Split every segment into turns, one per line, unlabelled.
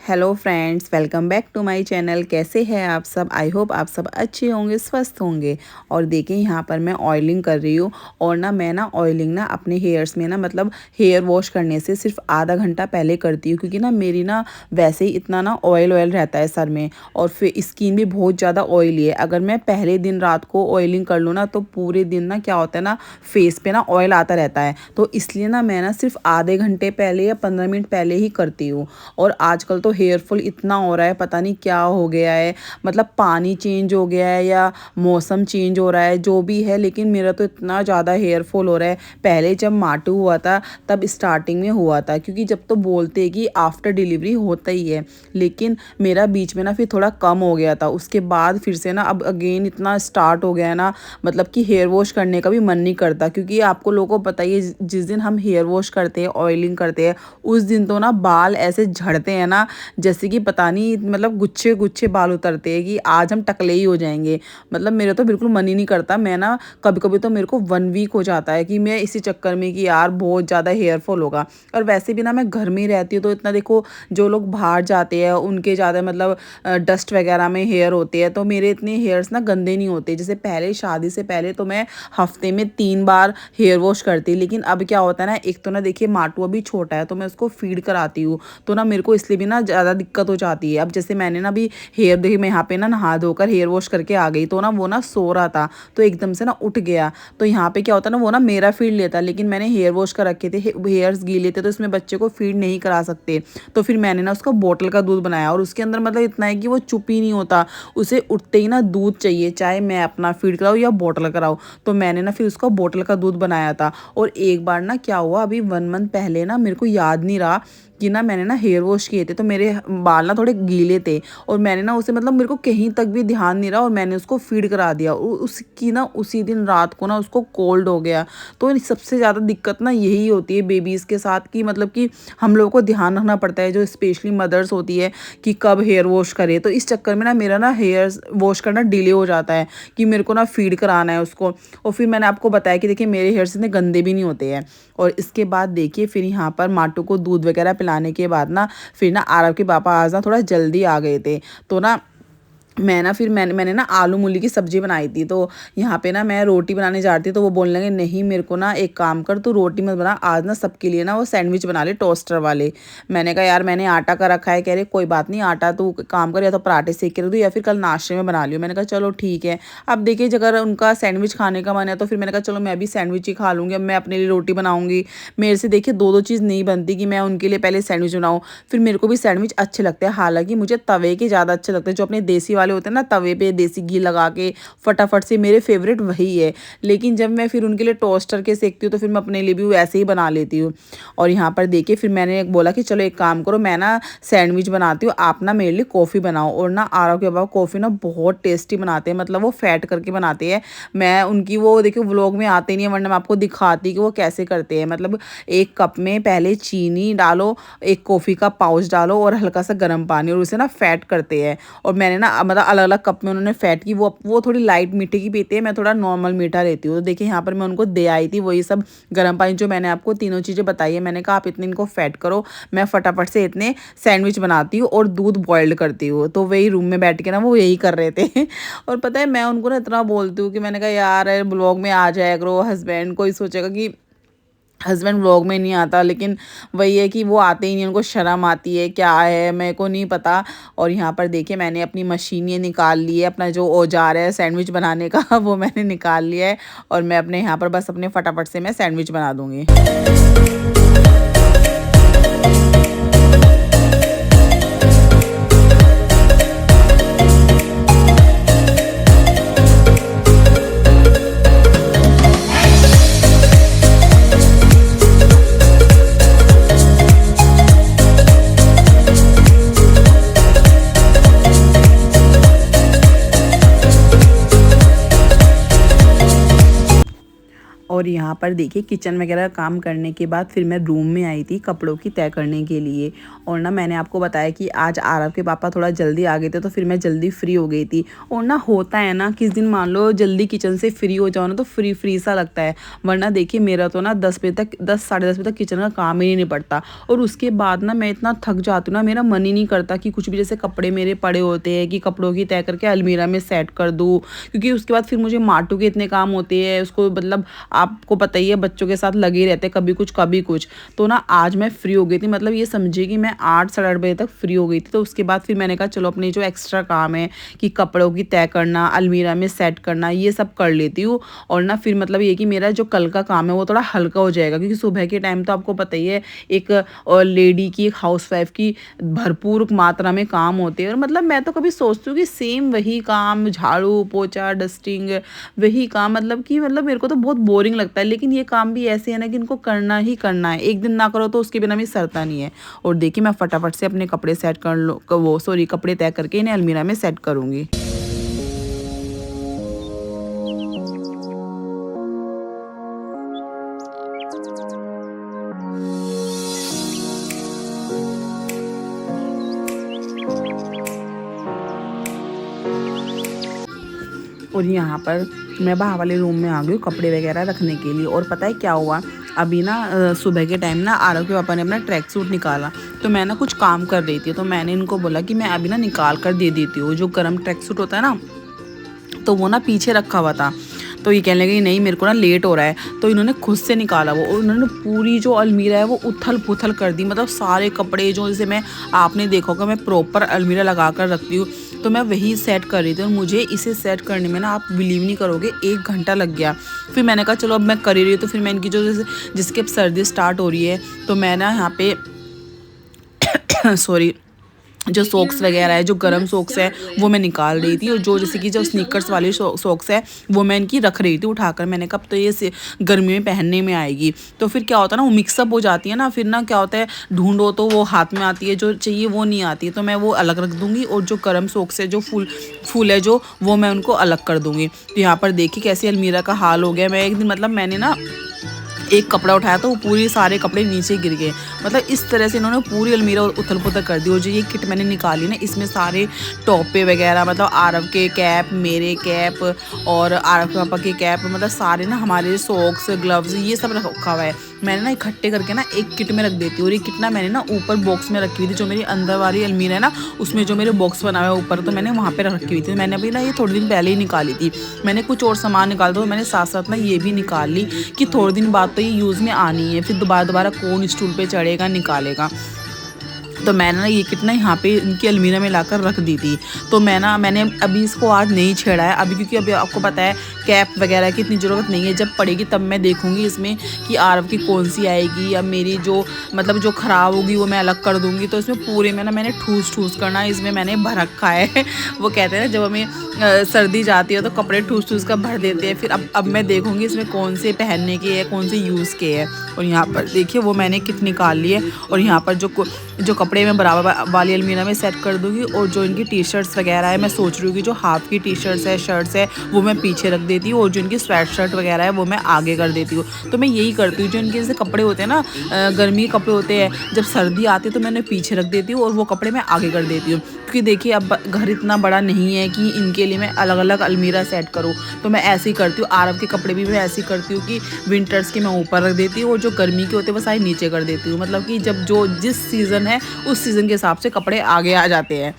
Hello friends, welcome back to my channel. कैसे हैं आप सब? आई होप आप सब अच्छे होंगे, स्वस्थ होंगे। और देखिए यहाँ पर मैं ऑयलिंग कर रही हूँ। और मैं ऑयलिंग अपने हेयर्स में मतलब हेयर वॉश करने से सिर्फ आधा घंटा पहले करती हूँ, क्योंकि मेरी वैसे ही इतना ऑयल रहता है सर में, और फिर स्किन भी बहुत ज़्यादा ऑयली है। अगर मैं पहले दिन रात को ऑयलिंग कर लूँ तो पूरे दिन क्या होता है फेस पे ऑयल आता रहता है। तो इसलिए मैं सिर्फ आधे घंटे पहले या 15 मिनट पहले ही करती हूँ। और आजकल तो हेयर फॉल इतना हो रहा है, पता नहीं क्या हो गया है। मतलब पानी चेंज हो गया है या मौसम चेंज हो रहा है, जो भी है, लेकिन मेरा तो इतना ज़्यादा हेयर फॉल हो रहा है। पहले जब माटू हुआ था तब स्टार्टिंग में हुआ था, क्योंकि जब तो बोलते हैं कि आफ्टर डिलीवरी होता ही है, लेकिन मेरा बीच में फिर थोड़ा कम हो गया था। उसके बाद फिर से अब अगेन इतना स्टार्ट हो गया है मतलब कि हेयर वॉश करने का भी मन नहीं करता। क्योंकि आपको लोगों को पता ही है, जिस दिन हम हेयर वॉश करते हैं, ऑयलिंग करते हैं, उस दिन तो बाल ऐसे झड़ते हैं जैसे कि पता नहीं, मतलब गुच्छे गुच्छे बाल उतरते हैं कि आज हम टकले ही हो जाएंगे। मतलब मेरा तो बिल्कुल मन ही नहीं करता। मैं कभी कभी तो मेरे को 1 वीक हो जाता है कि मैं इसी चक्कर में कि यार बहुत ज़्यादा हेयर फॉल होगा। और वैसे भी मैं घर में ही रहती हूँ, तो इतना देखो, जो लोग बाहर जाते हैं उनके ज़्यादा मतलब डस्ट वगैरह में हेयर होते हैं, तो मेरे इतने हेयर्स गंदे नहीं होते। जैसे पहले शादी से पहले तो मैं हफ्ते में 3 बार हेयर वॉश करती, लेकिन अब क्या होता है एक तो देखिए माटू अभी छोटा है, तो मैं उसको फीड कराती हूँ, तो मेरे को इसलिए भी ज़्यादा दिक्कत हो जाती है। अब जैसे मैंने अभी हेयर देखिए, मैं यहाँ पे नहा धोकर हेयर वॉश करके आ गई, तो वो सो रहा था, तो एकदम से उठ गया। तो यहाँ पे क्या होता है वो मेरा फीड लेता, लेकिन मैंने हेयर वॉश कर रखे थे, हेयर्स गीले थे, तो इसमें बच्चे को फीड नहीं करा सकते। तो फिर मैंने उसको बोतल का दूध बनाया, और उसके अंदर मतलब इतना है कि वो चुप ही नहीं होता, उसे उठते ही दूध चाहिए, चाहे मैं अपना फीड कराऊँ या बोतल कराऊँ। तो मैंने फिर उसको बोतल का दूध बनाया था। और एक बार क्या हुआ, अभी 1 मंथ पहले मेरे को याद नहीं रहा कि मैंने हेयर वॉश किए थे, तो मेरे बाल थोड़े गीले थे, और मैंने उसे मतलब मेरे को कहीं तक भी ध्यान नहीं रहा, और मैंने उसको फीड करा दिया। उसकी उसी दिन रात को उसको कोल्ड हो गया। तो सबसे ज़्यादा दिक्कत यही होती है बेबीज़ के साथ, कि मतलब कि हम लोगों को ध्यान रखना पड़ता है, जो स्पेशली मदर्स होती है, कि कब हेयर वॉश करे। तो इस चक्कर में मेरा हेयर वॉश करना डिले हो जाता है, कि मेरे को फीड कराना है उसको। और फिर मैंने आपको बताया कि देखिए मेरे हेयर्स इतने गंदे भी नहीं होते हैं। और इसके बाद देखिए फिर यहाँ पर माटू को दूध वगैरह पिलाने के बाद फिर आरव के पापा आज थोड़ा जल्दी आ गए थे। तो मैं फिर मैंने आलू मूली की सब्ज़ी बनाई थी। तो यहाँ पे मैं रोटी बनाने जा रही थी, तो वो बोलने लगे नहीं, मेरे को एक काम कर, तू रोटी मत बना आज, सबके लिए वो सैंडविच बना ले, टोस्टर वाले। मैंने कहा यार मैंने आटा का रखा है। कह रहे कोई बात नहीं, आटा तू काम कर, या तो पराठे सेक के रख दो या फिर कल नाश्ते में बना लियो। मैंने कहा चलो ठीक है। अब देखिए अगर उनका सैंडविच खाने का मन है, तो फिर मैंने कहा चलो मैं भी सैंडविच ही खा लूँगी। अब मैं अपने लिए रोटी बनाऊँगी, मेरे से देखिए दो चीज़ नहीं बनती, कि मैं उनके लिए पहले सैंडविच बनाऊँ, फिर मेरे को भी सैंडविच अच्छे लगते हैं। हालांकि मुझे तवे के ज़्यादा अच्छे लगते हैं, जो अपने देसी वाले होते हैं तवे पे देसी घी लगा के फटाफट से, मेरे फेवरेट वही है। लेकिन जब मैं फिर उनके लिए टोस्टर के सेकती हूँ, तो फिर मैं अपने लिए भी वैसे ही बना लेती हूँ। और यहाँ पर देखिए फिर मैंने बोला कि चलो एक काम करो, मैं सैंडविच बनाती हूँ, आप मेरे लिए कॉफ़ी बनाओ। और आरव के बाबा कॉफ़ी बहुत टेस्टी बनाते हैं, मतलब वो फैट करके बनाते हैं। मैं उनकी वो देखिए व्लॉग में आते नहीं है, वरना मैं आपको दिखाती कि वो कैसे करते हैं। मतलब 1 कप में पहले चीनी डालो, 1 कॉफ़ी का पाउच डालो, और हल्का सा गर्म पानी, और उसे फैट करते हैं। और मैंने मतलब अलग अलग कप में उन्होंने फैट की, वो थोड़ी लाइट मीठे की पीते हैं, मैं थोड़ा नॉर्मल मीठा लेती हूँ। तो देखिए यहाँ पर मैं उनको दे आई थी वही सब गर्म पानी, जो मैंने आपको तीनों चीज़ें बताई है। मैंने कहा आप इतने इनको फैट करो, मैं फटाफट से इतने सैंडविच बनाती हूँ और दूध बॉइल्ड करती हूँ। तो वही रूम में बैठ के वो यही कर रहे थे। और पता है मैं उनको इतना बोलती हूँ कि मैंने कहा यार ब्लॉग में आ जाया करो, हस्बैंड कोई सोचेगा कि हस्बैंड व्लॉग में नहीं आता, लेकिन वही है कि वो आते ही नहीं, उनको शर्म आती है, क्या है मेरे को नहीं पता। और यहाँ पर देखिए मैंने अपनी मशीन ये निकाल ली है, अपना जो औजार है सैंडविच बनाने का वो मैंने निकाल लिया है। और मैं अपने यहाँ पर बस अपने फटाफट से मैं सैंडविच बना दूँगी। और यहाँ यहाँ पर देखिए किचन वगैरह काम करने के बाद फिर मैं रूम में आई थी कपड़ों की तय करने के लिए। और ना मैंने आपको बताया कि आज आरव के पापा थोड़ा जल्दी आ गए थे तो फिर मैं जल्दी फ्री हो गई थी। और ना होता है ना किस दिन मान लो जल्दी किचन से फ्री हो जाओ ना तो फ्री फ्री सा लगता है। वरना देखिए मेरा तो ना 10 बजे तक 10 साढ़े 10 बजे तक किचन का काम ही नहीं निपटता। और उसके बाद ना मैं इतना थक जाती हूँ ना, मेरा मन ही नहीं करता कि कुछ भी, जैसे कपड़े मेरे पड़े होते हैं कि कपड़ों की तय करके अलमीरा में सेट कर दूँ, क्योंकि उसके बाद फिर मुझे माटू के इतने काम होते हैं। उसको मतलब आपको पता ही है बच्चों के साथ लगे रहते हैं, कभी कुछ कभी कुछ। तो ना आज मैं फ्री हो गई थी, मतलब ये समझिए कि मैं 8 साढ़े 8 बजे तक फ्री हो गई थी। तो उसके बाद फिर मैंने कहा चलो अपने जो एक्स्ट्रा काम है कि कपड़ों की तय करना, अलमीरा में सेट करना, ये सब कर लेती हूँ। और ना फिर मतलब ये कि मेरा जो कल का काम है वो थोड़ा हल्का हो जाएगा, क्योंकि सुबह के टाइम तो आपको पता ही है एक लेडी की, एक हाउसवाइफ की भरपूर मात्रा में काम होते हैं। और मतलब मैं तो कभी सोचती हूँ कि सेम वही काम, झाड़ू पोछा डस्टिंग, वही काम, मतलब कि मतलब मेरे को तो बहुत बोरिंग लगता है। लेकिन ये काम भी ऐसे है ना कि इनको करना ही करना है, एक दिन ना करो तो उसके बिना भी सरता नहीं है। और देखिए मैं फटाफट से अपने कपड़े सेट कर लो, वो सॉरी कपड़े तय करके इन्हें अलमीरा में सेट करूँगी। और यहाँ पर मैं बाहर वाले रूम में आ गई हूँ कपड़े वगैरह रखने के लिए। और पता है क्या हुआ, अभी ना सुबह के टाइम ना आरव के पापा ने अपना ट्रैक सूट निकाला, तो मैं ना कुछ काम कर रही थी, तो मैंने इनको बोला कि मैं अभी ना निकाल कर दे देती हूँ। जो गर्म ट्रैक सूट होता है ना, तो वो ना पीछे रखा हुआ था। तो ये कहने लगे नहीं मेरे को ना लेट हो रहा है, तो इन्होंने खुद से निकाला वो। और उन्होंने पूरी जो अलमीरा है वो उथल पुथल कर दी, मतलब सारे कपड़े जो, जैसे मैं, आपने देखा होगा मैं प्रॉपर अलमीरा लगा कर रखती हूँ, तो मैं वही सेट कर रही थी। और मुझे इसे सेट करने में ना, आप बिलीव नहीं करोगे, 1 घंटा लग गया। फिर मैंने कहा चलो अब मैं कर ही रही हूँ, तो फिर मैं इनकी जो जिसके अब सर्दी स्टार्ट हो रही है, तो मैं ना यहाँ पे सॉरी जो सॉक्स वगैरह है, जो गर्म सॉक्स है वो मैं निकाल रही थी। और जो जैसे कि जो स्नीकर्स वाली सॉक्स है वो मैं इनकी रख रही थी उठाकर। मैंने कहा तो ये गर्मी में पहनने में आएगी। तो फिर क्या होता है ना, वो मिक्सअप हो जाती है ना, फिर ना क्या होता है ढूंढो तो वो हाथ में आती है, जो चाहिए वो नहीं आती है। तो मैं वो अलग रख दूँगी, और जो गर्म सॉक्स है, जो फुल है जो, वो मैं उनको अलग कर दूँगी। तो यहाँ पर देखिए कैसे अलमीरा का हाल हो गया। मैं एक दिन मतलब मैंने ना एक कपड़ा उठाया तो वो पूरी सारे कपड़े नीचे गिर गए। मतलब इस तरह से इन्होंने पूरी अलमीरा उथल पुथल कर दी। और जो ये किट मैंने निकाली ना, इसमें सारे टॉपे वगैरह, मतलब आरव के कैप, मेरे कैप और आरव के पापा के कैप, मतलब सारे ना हमारे सॉक्स, ग्लव्स, ये सब रखा हुआ है। मैंने ना इकट्ठे करके ना एक किट में रख देती हूँ। और ये किट ना मैंने ना ऊपर बॉक्स में रखी हुई थी, जो मेरी अंदर वाली अलमीरा है ना, उसमें जो मेरे बॉक्स बना हुआ है ऊपर, तो मैंने वहाँ पे रखी हुई थी। मैंने अभी ना ये थोड़े दिन पहले ही निकाली थी। मैंने कुछ और सामान निकाल दो, मैंने साथ साथ ना ये भी निकाल ली कि थोड़े दिन बाद तो ये यूज़ में आनी है, फिर दोबारा कौन स्टूल पे चढ़ेगा निकालेगा। तो मैंने ना ये किट ना यहाँ पे इनकी अलमीरा में लाकर रख दी थी। तो मैंने अभी इसको आज नहीं छेड़ा है अभी, क्योंकि अभी आपको पता है कैप वगैरह की इतनी ज़रूरत नहीं है। जब पड़ेगी तब मैं देखूँगी इसमें कि आरव की कौन सी आएगी, या मेरी जो मतलब जो ख़राब होगी वो मैं अलग कर दूँगी। तो इसमें पूरे में ना मैंने ठूस करना इसमें मैंने भर रखा है। वो कहते हैं ना जब हमें सर्दी जाती है तो कपड़े ठूस कर भर देते हैं। फिर अब मैं देखूँगी इसमें कौन से पहनने के है, कौन से यूज़ के है। और यहाँ पर देखिए वो मैंने किट निकाल ली है। और यहाँ पर जो कपड़े मैं बराबर वाली अलमीरा में सेट कर दूँगी। और जो इनकी टी शर्ट्स वगैरह है, मैं सोच रही हूँ कि जो हाफ की टी शर्ट्स है, शर्ट्स है, वो मैं पीछे रख देती हूँ, और जो इनकी स्वेट शर्ट वगैरह है वो मैं आगे कर देती हूँ। तो मैं यही करती हूँ, जो इनके जैसे कपड़े होते हैं ना, गर्मी के कपड़े होते हैं, जब सर्दी आती है तो मैंने पीछे रख देती हूँ, और वो कपड़े मैं आगे कर देती हूँ। क्योंकि देखिए अब घर इतना बड़ा नहीं है कि इनके लिए मैं अलग अलग अलमीरा सेट करूँ। तो मैं ऐसे ही करती हूँ। आरव के कपड़े भी मैं ऐसे ही करती हूँ कि विंटर्स के मैं ऊपर रख देती हूँ, और जो गर्मी के होते हैं वो सारे नीचे कर देती हूँ। मतलब कि जब जो जिस सीज़न है उस सीज़न के हिसाब से कपड़े आगे आ जाते हैं।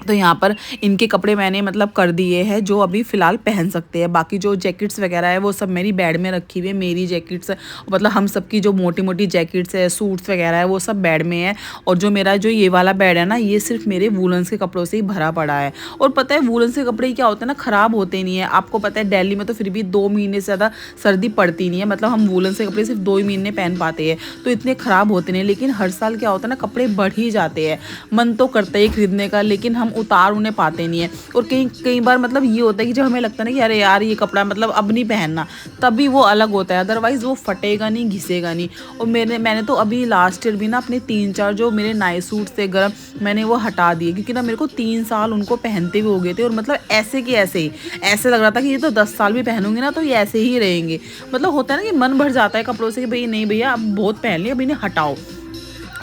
तो यहाँ पर इनके कपड़े मैंने मतलब कर दिए हैं जो अभी फ़िलहाल पहन सकते हैं। बाकी जो जैकेट्स वगैरह है वो सब मेरी बेड में रखी हुई है। मेरी जैकेट्स मतलब हम सबकी जो मोटी मोटी जैकेट्स है, सूट्स वगैरह है, वो सब बेड में है। और जो मेरा जो ये वाला बेड है ना, ये सिर्फ मेरे वूलन्स के कपड़ों से ही भरा पड़ा है। और पता है वूलन्स के कपड़े क्या होते हैं ना, ख़राब होते नहीं है। आपको पता है दिल्ली में तो फिर भी 2 महीने से ज़्यादा सर्दी पड़ती नहीं है, मतलब हम वूलन्स के कपड़े सिर्फ 2 ही महीने पहन पाते हैं, तो इतने ख़राब होते नहीं। लेकिन हर साल क्या होता है ना, कपड़े बढ़ ही जाते हैं। मन तो करता है खरीदने का, लेकिन हम उतार उन्हें पाते नहीं है। और कई कई बार मतलब ये होता है कि जब हमें लगता है ना कि अरे यार ये कपड़ा मतलब अब नहीं पहनना, तभी वो अलग होता है, अदरवाइज़ वो फटेगा नहीं, घिसेगा नहीं। और मैंने तो अभी लास्ट ईयर भी ना अपने 3-4 जो मेरे नाइट सूट थे गर्म, मैंने वो हटा दिए, क्योंकि ना मेरे को 3 साल उनको पहनते हुए हो गए थे, और मतलब ऐसे के ऐसे ही, ऐसे लग रहा था कि ये तो 10 साल भी पहनूंगी ना तो ये ऐसे ही रहेंगे। मतलब होता है ना कि मन भर जाता है कपड़ों से कि भाई नहीं भैया अब बहुत पहन लिया, अब इन्हें हटाओ।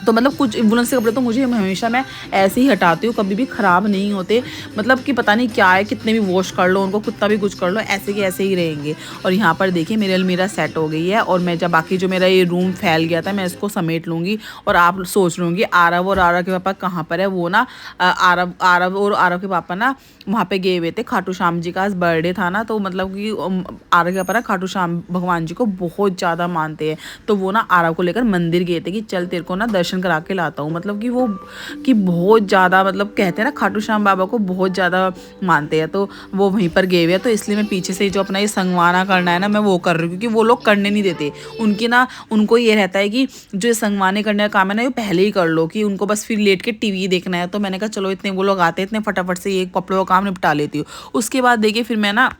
तो मतलब कुछ वुलन से कपड़े तो मुझे हमेशा मैं ऐसे ही हटाती हूँ, कभी भी ख़राब नहीं होते। मतलब कि पता नहीं क्या है, कितने भी वॉश कर लो उनको, कितना भी कुछ कर लो, ऐसे के ऐसे ही रहेंगे। और यहाँ पर देखिए मेरी अलमीरा सेट हो गई है, और मैं जब बाकी जो मेरा ये रूम फैल गया था मैं इसको समेट लूँगी। और आप सोच लूँगी आरव और आरव के पापा कहाँ पर है, वो ना आरव आरव और आरव के पापा ना वहाँ पे गए हुए थे, खाटू श्याम जी का आज बर्थडे था ना, तो मतलब कि आरव के पापा ना खाटू श्याम भगवान जी को बहुत ज़्यादा मानते हैं। तो वो ना आरव को लेकर मंदिर गए थे कि चल तेरे को ना दर्शन करा के लाता हूँ। मतलब कि वो कि बहुत ज़्यादा मतलब कहते हैं ना खाटू श्याम बाबा को बहुत ज़्यादा मानते हैं, तो वो वहीं पर गए हुए हैं। तो इसलिए मैं पीछे से जो अपना ये संगवाना करना है ना मैं वो कर रही हूँ, क्योंकि वो लोग करने नहीं देते। उनकी ना उनको ये रहता है कि जो ये संगवाने करने का काम है ना ये पहले ही कर लो, कि उनको बस फिर लेट के टीवी देखना है। तो मैंने कहा चलो इतने वो लोग आते हैं, इतने फटाफट से ये कपड़ों का काम निपटा लेती हूँ। उसके बाद देखिए फिर मैं ना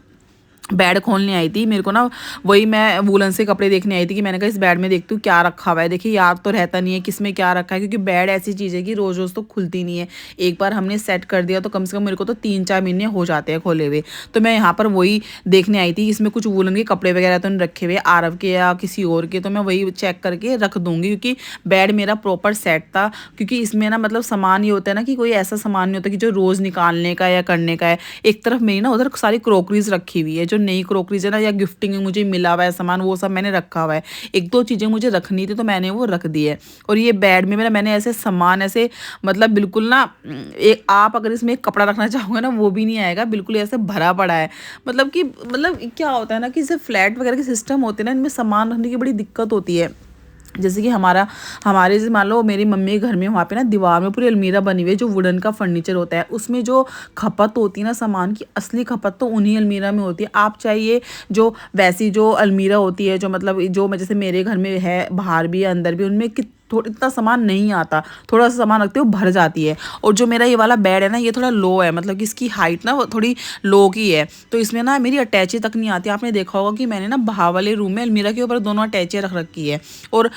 बेड खोलने आई थी, मेरे को ना वही मैं वूलन से कपड़े देखने आई थी कि मैंने कहा इस बेड में देखती हूँ क्या रखा हुआ है। देखिए याद तो रहता नहीं है किस में क्या रखा है, क्योंकि बेड ऐसी चीज़ है कि रोज़ रोज़ तो खुलती नहीं है। एक बार हमने सेट कर दिया तो कम से कम मेरे को तो 3-4 महीने हो जाते हैं खोले हुए। तो मैं यहाँ पर वही देखने आई थी इसमें कुछ वूलन के कपड़े वगैरह तो नहीं रखे हुए आरव के या किसी और के, तो मैं वही चेक करके रख दूँगी, क्योंकि बेड मेरा प्रॉपर सेट था। क्योंकि इसमें ना मतलब सामान ये होता है ना कि कोई ऐसा सामान नहीं होता कि जो रोज़ निकालने का या करने का है। एक तरफ मेरी ना उधर सारी क्रॉकरीज रखी हुई है, जो नई क्रॉकरीज है ना या गिफ्टिंग में मुझे मिला हुआ है सामान, वो सब मैंने रखा हुआ है। 1-2 चीज़ें मुझे रखनी थी तो मैंने वो रख दी है। और ये बेड में मैंने ऐसे सामान ऐसे मतलब बिल्कुल ना एक आप अगर इसमें एक कपड़ा रखना चाहोगे ना वो भी नहीं आएगा, बिल्कुल ऐसे भरा पड़ा है। मतलब कि मतलब क्या होता है ना कि जैसे फ्लैट वगैरह के सिस्टम होते हैं ना, इनमें सामान रखने की बड़ी दिक्कत होती है। जैसे कि हमारे जैसे मान लो मेरी मम्मी के घर में वहाँ पे ना दीवार में पूरी अलमीरा बनी हुई है, जो वुडन का फर्नीचर होता है उसमें जो खपत होती है ना सामान की, असली खपत तो उन्हीं अलमीरा में होती है। आप चाहिए जो वैसी जो अलमीरा होती है जो मतलब जो जैसे मेरे घर में है बाहर भी अंदर भी, उनमें थोड़ा इतना सामान नहीं आता, थोड़ा सा सामान रखते हो भर जाती है। और जो मेरा ये वाला बेड है ना ये थोड़ा लो है, मतलब कि इसकी हाइट ना वो थोड़ी लो की है, तो इसमें ना मेरी अटैची तक नहीं आती। आपने देखा होगा कि मैंने ना बाहर वाले रूम में अलमीरा के ऊपर दोनों अटैचियाँ रख रखी है। और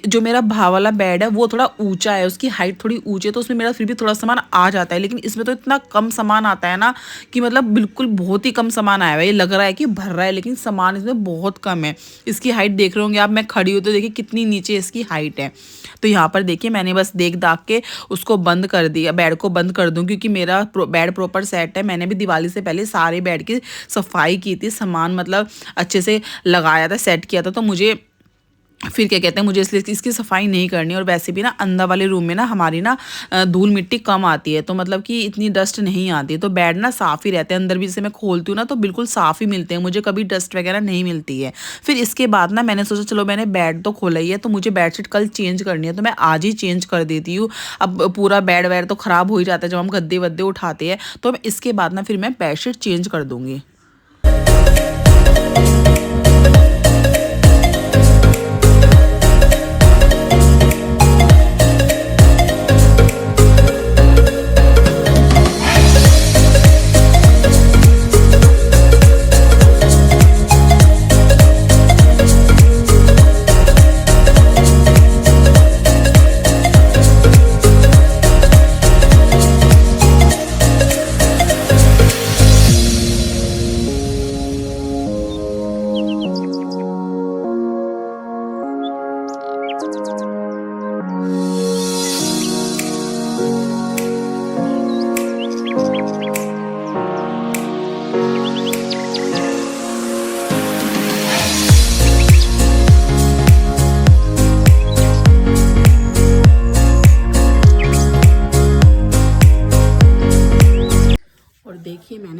जो मेरा बाहर वाला बेड है वो थोड़ा ऊंचा है, उसकी हाइट थोड़ी ऊंची है, तो उसमें मेरा फिर भी थोड़ा सामान आ जाता है। लेकिन इसमें तो इतना कम सामान आता है ना कि मतलब बिल्कुल बहुत ही कम सामान आया हुआ है। ये लग रहा है कि भर रहा है लेकिन सामान इसमें बहुत कम है। इसकी हाइट देख रहे होंगे आप, मैं खड़ी हूँ तो देखिए कितनी नीचे इसकी हाइट है। तो यहाँ पर देखिए मैंने बस देख दाख के उसको बंद कर दिया, बेड को बंद कर दूँ, क्योंकि मेरा बेड प्रॉपर सेट है। मैंने भी दिवाली से पहले सारे बेड की सफाई की थी, सामान मतलब अच्छे से लगाया था, सेट किया था। तो मुझे फिर क्या कहते हैं मुझे इसलिए इसकी सफाई नहीं करनी। और वैसे भी ना अंदर वाले रूम में ना हमारी ना धूल मिट्टी कम आती है, तो मतलब कि इतनी डस्ट नहीं आती है, तो बेड ना साफ़ ही रहते हैं। अंदर भी जैसे मैं खोलती हूँ ना तो बिल्कुल साफ़ ही मिलते हैं मुझे, कभी डस्ट वगैरह नहीं मिलती है। फिर इसके बाद ना मैंने सोचा चलो मैंने बेड तो खोला ही है तो मुझे बेडशीट कल चेंज करनी है, तो मैं आज ही चेंज कर देती हूँ। अब पूरा बेड वेड तो ख़राब हो ही जाता है जब हम गद्दे वद्दे उठाते हैं, तो इसके बाद ना फिर मैं बेडशीट चेंज कर दूँगी।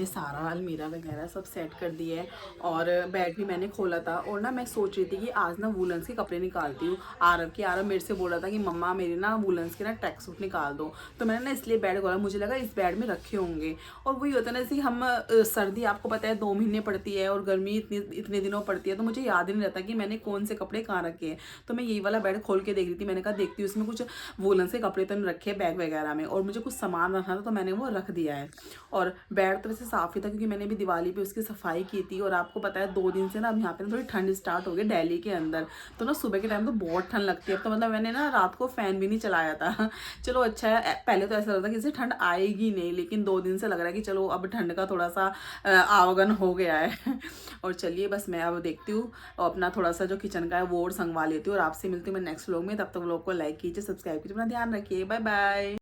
सारा अलमीरा वगैरह सब सेट कर दिया है और बेड भी मैंने खोला था। और ना मैं सोच रही थी कि आज ना वूलन्स के कपड़े निकालती हूँ आरव के। आरव मेरे से बोल रहा था कि मम्मा मेरे ना वूलन्स के ना ट्रैक सूट निकाल दो, तो मैंने ना इसलिए बेड खोला, मुझे लगा इस बेड में रखे होंगे। और वही होता है ना, जैसे हम सर्दी आपको पता है 2 महीने पड़ती है और गर्मी इतने दिनों पड़ती है, तो मुझे याद ही नहीं रहता कि मैंने कौन से कपड़े कहाँ रखे हैं। तो मैं यही वाला बेड खोल के देख रही थी, मैंने कहा देखती हूँ इसमें कुछ वूलन से कपड़े तो नहीं रखे बैग वगैरह में, और मुझे कुछ सामान रखना था तो मैंने वो रख दिया है। और बेड तो वैसे साफ़ ही था क्योंकि मैंने भी दिवाली पे उसकी सफाई की थी। और आपको पता है 2 दिन से ना अब यहाँ पे थोड़ी ठंड स्टार्ट हो गई दिल्ली के अंदर, तो ना सुबह के टाइम तो बहुत ठंड लगती है। अब तो मतलब मैंने ना रात को फ़ैन भी नहीं चलाया था। चलो अच्छा है, पहले तो ऐसा लगता था कि इससे ठंड आएगी नहीं, लेकिन 2 दिन से लग रहा है कि चलो अब ठंड का थोड़ा सा आवागन हो गया है। और चलिए बस मैं अब देखती हूँ अपना थोड़ा सा जो किचन का है वो और संगवा लेती हूँ, और आपसे मिलती हूँ मैं नेक्स्ट व्लॉग में। तब तक व्लॉग को लाइक कीजिए, सब्सक्राइब कीजिए, अपना ध्यान रखिए, बाय बाय।